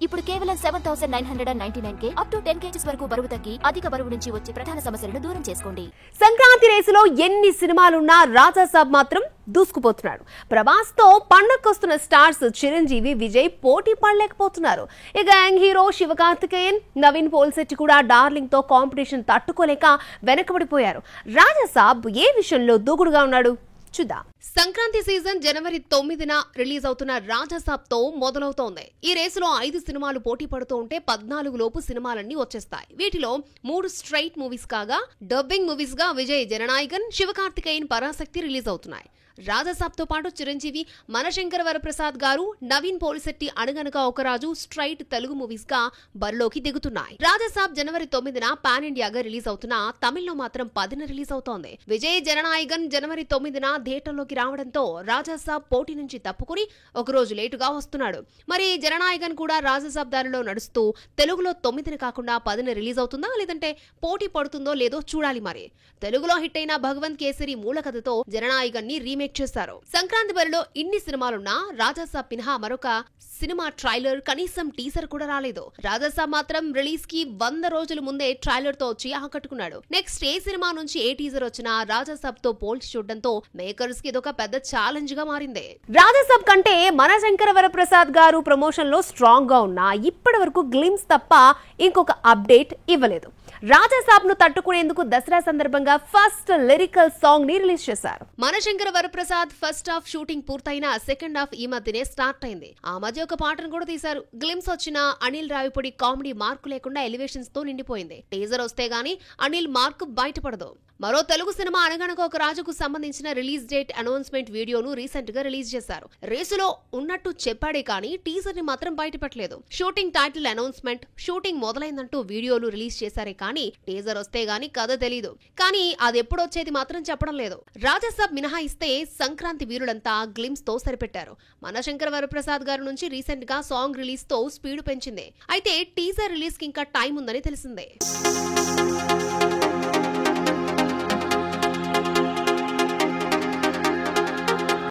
ఇప్పుడు కేవలం 7,999 up to 10 kgs వరకు బరువు తగ్గి అధిక బరువు నుంచి వచ్చే ప్రధాన సమస్యలను దూరం చేసుకోండి. సంక్రాంతి రేసులో ఎన్ని సినిమాలున్నా రాజాసాబ్ మాత్రం దూసుకుపోతున్నాడు. ప్రభాస్ తో పండక్కొస్తున్న స్టార్స్ చిరంజీవి, విజయ్ పోటీ పడలేకపోతున్నారు. ఇక యంగ్ హీరో శివకార్తికేయన్, నవీన్ పోల్శెట్టి కూడా డార్లింగ్ తో కాంపిటీషన్ తట్టుకోలేక వెనకబడిపోయారు. రాజాసాబ్ ఏ విషయంలో దూకుడుగా ఉన్నాడు చూద్దాం. సంక్రాంతి సీజన్ జనవరి 9న రిలీజ్ అవుతున్న రాజాసాబ్ తో మొదలవుతోంది. ఈ రేసులో 5 సినిమాలు పోటీ పడుతూ ఉంటే 14 లోపు సినిమాలన్నీ వచ్చేస్తాయి. వీటిలో 3 స్ట్రైట్ మూవీస్ కాగా డబ్బింగ్ మూవీస్ గా విజయ్ జననాయకన్, శివకార్తికేయన్ పరాశక్తి రిలీజ్ అవుతున్నాయి. రాజాసాబ్ తో పాటు చిరంజీవి, మనశంకర వరప్రసాద్ గారు, నవీన్ పోలిశెట్టి అనగనగా ఒక రాజు స్ట్రైట్ తెలుగు మూవీస్ గా బరిలోకి దిగుతున్నాయి. రాజాసాబ్ జనవరి 9న పాన్ ఇండియాగా రిలీజ్ అవుతున్న తమిళ్లో మాత్రం 10న రిలీజ్ అవుతోంది. విజయ్ జననాయకన్ జనవరి 9న థియేటర్లోకి రావడంతో రాజాసాబ్ పోటీ నుంచి తప్పుకుని ఒకరోజు లేటుగా వస్తున్నాడు. మరి జననాయకన్ కూడా రాజాసాబ్ దారిలో నడుస్తూ తెలుగులో 9న కాకుండా 10న రిలీజ్ అవుతుందా లేదంటే పోటీ పడుతుందో లేదో చూడాలి. మరి తెలుగులో హిట్ అయిన భగవంత్ కేసరి మూల కథతో జననాయకన్ ని రీమేక్ చేశారు. సంక్రాంతి బరిలో ఇన్ని సినిమాలున్నా రాజాసాబ్ మినహా మరొక సినిమా ట్రైలర్, కనీసం టీజర్ కూడా రాలేదు. రాజాసాబ్ మాత్రం రిలీజ్ కి 100 రోజుల ముందే ట్రైలర్ తో వచ్చి ఆకట్టుకున్నాడు. నెక్స్ట్ ఏ సినిమా నుంచి ఏ టీజర్ వచ్చినా రాజాసాబ్ తో పోల్చి చూడడంతో మేకర్స్ కి ఇదొక పెద్ద ఛాలెంజ్ గా మారింది. రాజాసాబ్ కంటే మనశంకర వరప్రసాద్ గారు ప్రమోషన్ లో స్ట్రాంగ్ గా ఉన్నా ఇప్పటి వరకు గ్లిమ్స్ తప్ప ఇంకొక అప్డేట్ ఇవ్వలేదు. రాజాసాబ్ ను తట్టుకునేందుకు దసరా సందర్భంగా ఫస్ట్ లిరికల్ సాంగ్ ని రిలీజ్ చేశారు. మనశంకర వరప్రసాద్ ఫస్ట్ హాఫ్ షూటింగ్ పూర్తయిన సెకండ్ హాఫ్ ఈ మధ్యనే స్టార్ట్ అయింది. ఆ మధ్య ఒక పాటను కూడా తీశారు. గ్లిమ్స్ వచ్చిన అనిల్ రావిపూడి కామెడీ మార్కు లేకుండా ఎలివేషన్స్ తో నిండిపోయింది. టీజర్ వస్తే గానీ అనిల్ మార్కు బయటపడదు. మరో తెలుగు సినిమా అనగనగా ఒక రాజుకు సంబంధించిన రిలీజ్ డేట్ అనౌన్స్మెంట్ వీడియోను రీసెంట్ గా రిలీజ్ చేశారు. రేసులో ఉన్నట్టు చెప్పాడే కానీ టీజర్ ని మాత్రం బయటపెట్టలేదు. షూటింగ్ టైటిల్ అనౌన్స్మెంట్, షూటింగ్ మొదలైందంటూ వీడియోలు రిలీజ్ చేశారే కానీ టీజర్ వస్తే గానీ కథ తెలీదు. కానీ అది ఎప్పుడొచ్చేది మాత్రం చెప్పడం లేదు. రాజాసాబ్ మినహాయిస్తే సంక్రాంతి వీరులంతా గ్లిమ్స్ తో సరిపెట్టారు. మనశంకర వరప్రసాద్ గారి నుంచి రీసెంట్ గా సాంగ్ రిలీజ్ తో స్పీడ్ పెంచింది. అయితే టీజర్ రిలీజ్ కి ఇంకా టైం ఉందని తెలిసిందే.